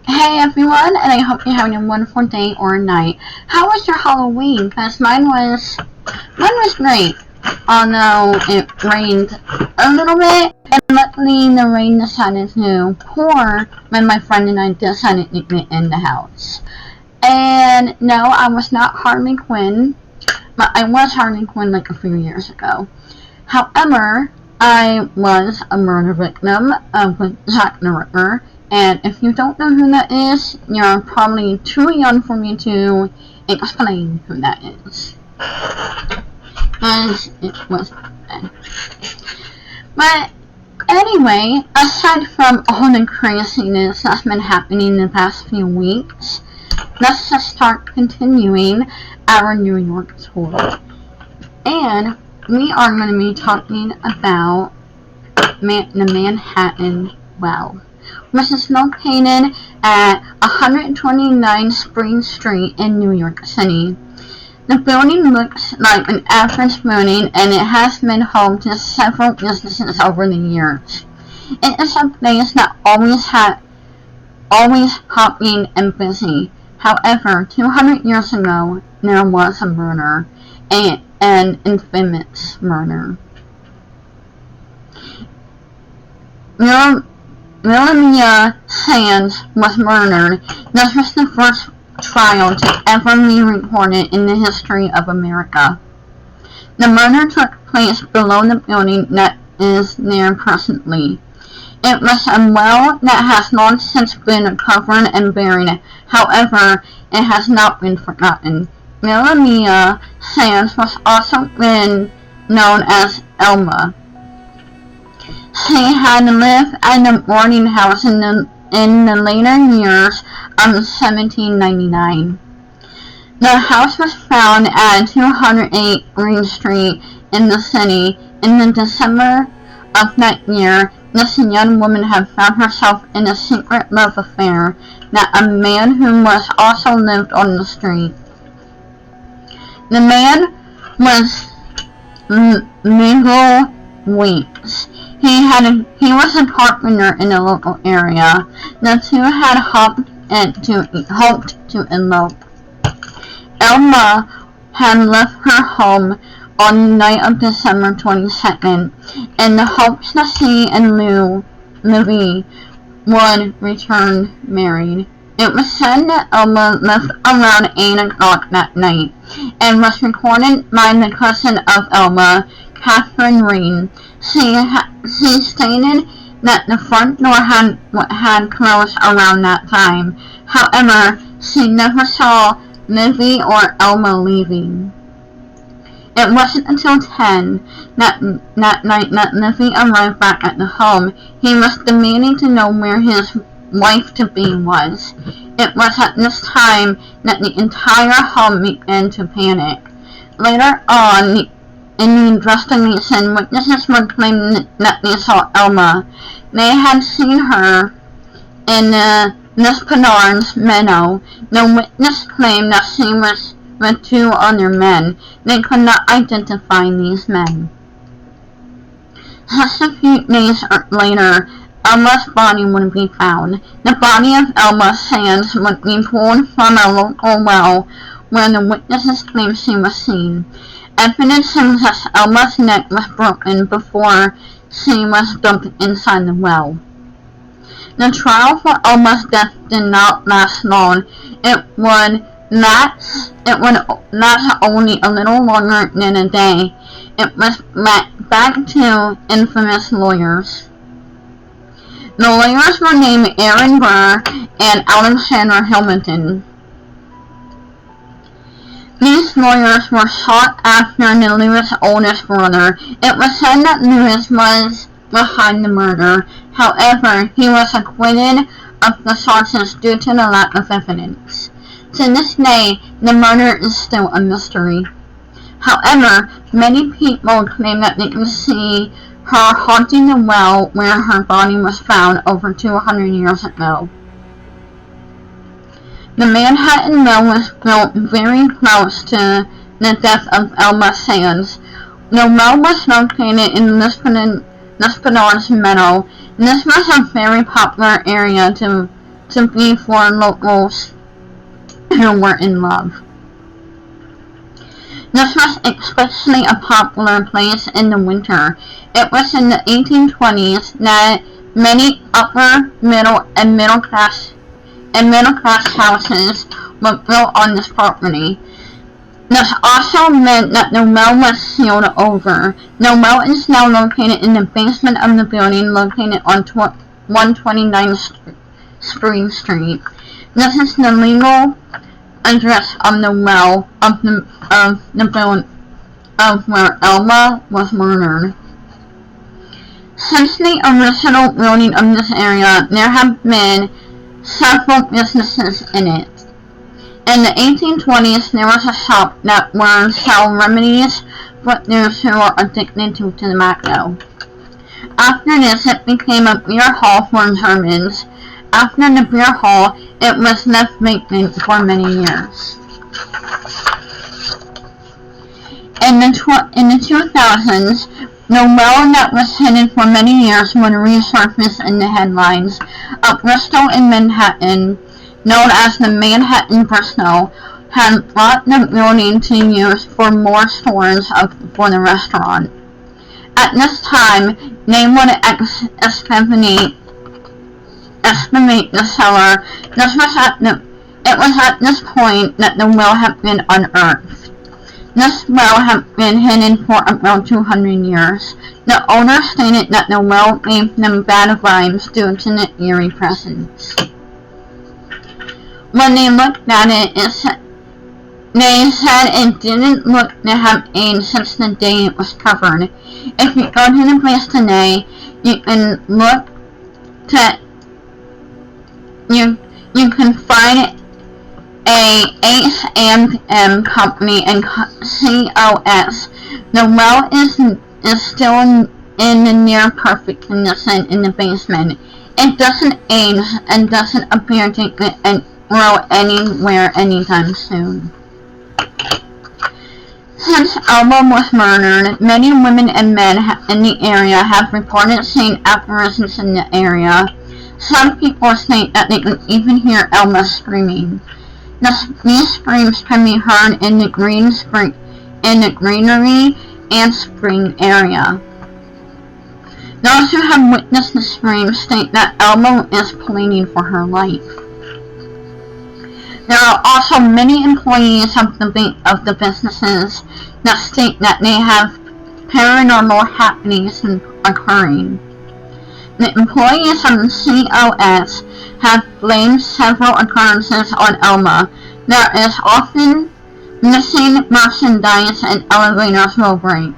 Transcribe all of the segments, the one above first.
Hey everyone, and I hope you're having a wonderful day or night. How was your Halloween? Because mine was great. Although it rained a little bit, and luckily the rain decided to pour when my friend and I decided to get in the house. And no, I was not Harley Quinn, but I was Harley Quinn like a few years ago. However, I was a murder victim of Jack the Ripper, and if you don't know who that is, you're probably too young for me to explain who that is. As it was then. But anyway, aside from all the craziness that's been happening the past few weeks, let's just start continuing our New York tour. And we are going to be talking about the Manhattan Well, which is located at 129 Spring Street in New York City. The building looks like an average building, and it has been home to several businesses over the years. It is a place that always hopping and busy. However, 200 years ago, there was a murder, an infamous murder. Melania Sands was murdered. This was the first trial to ever be recorded in the history of America. The murder took place below the building that is there presently. It was a well that has long since been covered and buried. However, it has not been forgotten. Melania Sands was also been known as Elma. She had lived at the boarding house in the later years of 1799. The house was found at 208 Green Street in the city. In the December of that year, this young woman had found herself in a secret love affair that a man who was also lived on the street. The man was Miguel Weeks. He was a carpenter in the local area. The two had hoped to elope. Elma had left her home on the night of December 22nd in the hopes that she and Louis would return married. It was said that Elma left around 8 o'clock that night and was recorded by the cousin of Elma, Catherine Reed. She stated that the front door had closed around that time. However, she never saw Livy or Elma leaving. It wasn't until 10 that night that Livy arrived back at the home. He was demanding to know where his wife-to-be was. It was at this time that the entire home began to panic. Later on, in the investigation, witnesses would claim that they saw Elma. They had seen her in the Nispenar's meadow. The witness claimed that she was with two other men. They could not identify these men. Just a few days later, Elma's body would be found. The body of Elma Sands would be pulled from a local well where the witnesses claimed she was seen. Evidence suggests Elma's neck was broken before she was dumped inside the well. The trial for Elma's death did not last long. It would last only a little longer than a day. It was back to infamous lawyers. The lawyers were named Aaron Burr and Alexander Hamilton. These lawyers were sought after the Lewis' oldest brother. It was said that Lewis was behind the murder. However, he was acquitted of the charges due to the lack of evidence. To this day, the murder is still a mystery. However, many people claim that they can see her haunting the well where her body was found over 200 years ago. The Manhattan Well was built very close to the death of Elma Sands. The well was located in Nispenar's meadow. This was a very popular area to to be for locals who were in love. This was especially a popular place in the winter. It was in the 1820s that many upper, middle, and middle class houses were built on this property. This also meant that the well was sealed over. The well is now located in the basement of the building located on 129 Spring Street. This is the legal address of the well of where Elma was murdered. Since the original building of this area, there have been several businesses in it. In the 1820s, there was a shop that would sell remedies for those who were addicted to tobacco. After this, it became a beer hall for Germans. After the beer hall, it was left vacant for many years. In the 2000s, the well that was hidden for many years would resurface in the headlines. A Bristol in Manhattan, known as the Manhattan Bristol, had bought the building to use for more stores for the restaurant. At this time, they would excavate the cellar. It was at this point that the well had been unearthed. This well had been hidden for about 200 years. The owner stated that the well gave them bad vibes due to the eerie presence. When they looked at it, they said it didn't look to have aged since the day it was covered. If you go to the place today, you can look to you can find a H&M company and COS. The well is still in the near perfect condition in the basement. It doesn't age and doesn't appear to grow anywhere anytime soon. Since Elma was murdered, many women and men in the area have reported seeing apparitions in the area. Some people state that they can even hear Elma screaming. These screams can be heard in the greenery and spring area. Those who have witnessed the screams state that Elma is pleading for her life. There are also many employees of the businesses that state that they have paranormal happenings occurring. The employees of the COS have blamed several occurrences on Elma. There is often missing merchandise and elevators will break.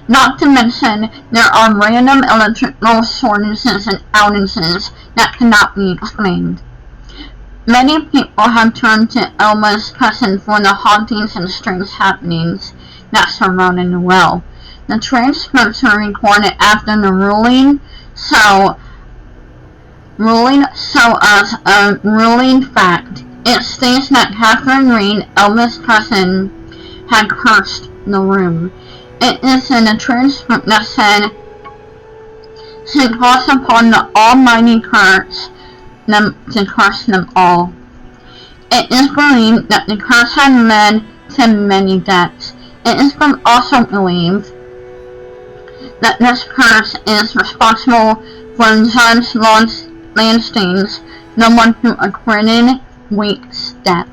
Not to mention, there are random electrical shortages and outages that cannot be explained. Many people have turned to Elma's cousin for the hauntings and strange happenings that surrounded the well. The transcripts were recorded after the ruling, so as a ruling fact. It states that Catherine Reed, Elma's cousin, had cursed the room. It is in a transcript that said, "She calls upon the Almighty to curse them all." It is believed that the curse had led to many deaths. It is also believed that this curse is responsible for Judge Landstein's, the one who acquitted Weeks' death.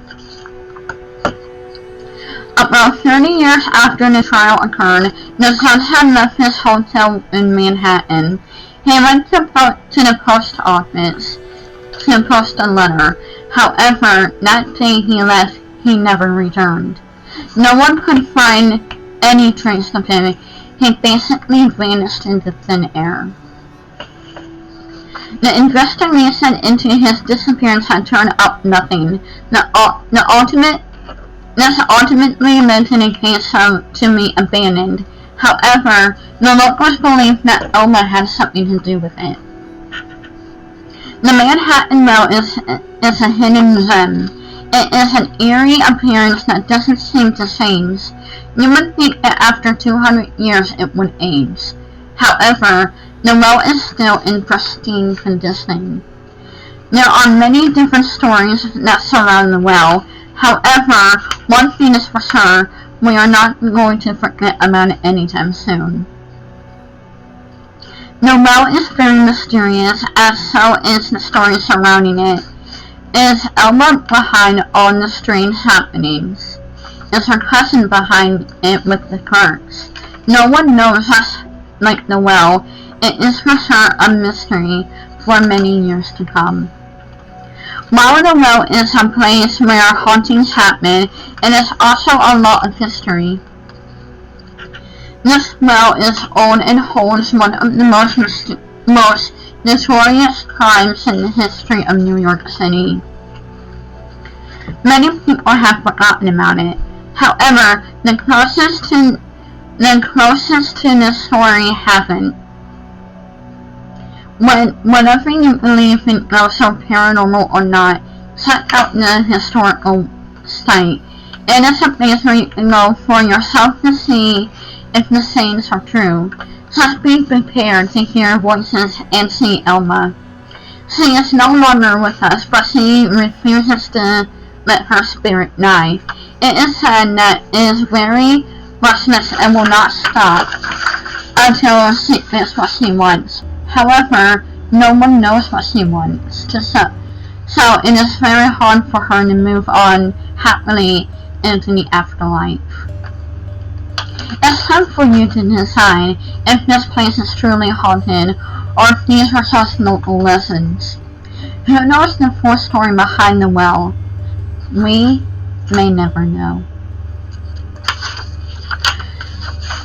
About 30 years after the trial occurred, the judge had left his hotel in Manhattan. He went to the post office to post a letter. However, that day he left, he never returned. No one could find any trace of him. He basically vanished into thin air. The investigation into his disappearance had turned up nothing. This ultimately led to the case to be abandoned. However, the locals believe that Elma had something to do with it. The Manhattan Well is a hidden gem. It is an eerie appearance that doesn't seem to change. You would think that after 200 years it would age. However, the well is still in pristine condition. There are many different stories that surround the well. However, one thing is for sure, we are not going to forget about it anytime soon. The well is very mysterious, as so is the story surrounding it. Is Elma behind all the strange happenings? Is her cousin behind it with the Kirks? No one knows us like the well. It is for sure a mystery for many years to come. While the well is a place where hauntings happen, it is also a lot of history. This well is old and holds one of the most notorious crimes in the history of New York City. Many people have forgotten about it. However, the closest to this story haven't. Whatever you believe in ghosts or paranormal or not, check out the historical site. It is a place where you can go for yourself to see if the sayings are true. Just be prepared to hear voices and see Elma. She is no longer with us, but she refuses to let her spirit die. It is said that it is very restless and will not stop until she gets what she wants. However, no one knows what she wants, so it is very hard for her to move on happily into the afterlife. It's time for you to decide if this place is truly haunted or if these are just local legends. Who knows the full story behind the well? We may never know.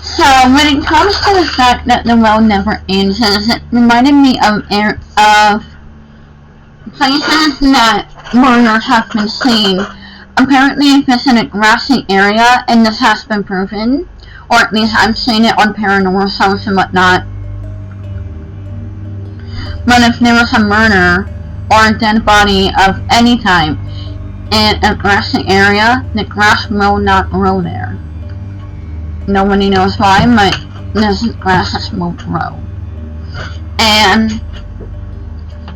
So when it comes to the fact that the well never ends, it reminded me of places that murders have been seen. Apparently this is in a grassy area, and this has been proven, or at least I've seen it on paranormal shows and whatnot. But if there was a murder or a dead body of any type in a grassy area, the grass will not grow there. Nobody knows why, but this grass won't grow. And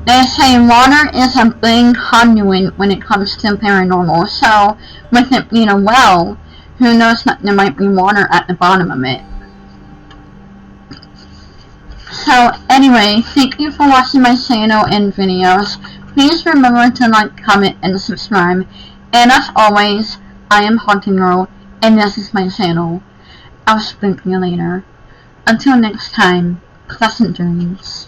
they say water is a big conduit when it comes to paranormal, so with it being a well, who knows that there might be water at the bottom of it. So anyway, thank you for watching my channel and videos. Please remember to like, comment, and subscribe. And as always, I am Haunting Girl, and this is my channel. I'll speak to you later. Until next time, pleasant dreams.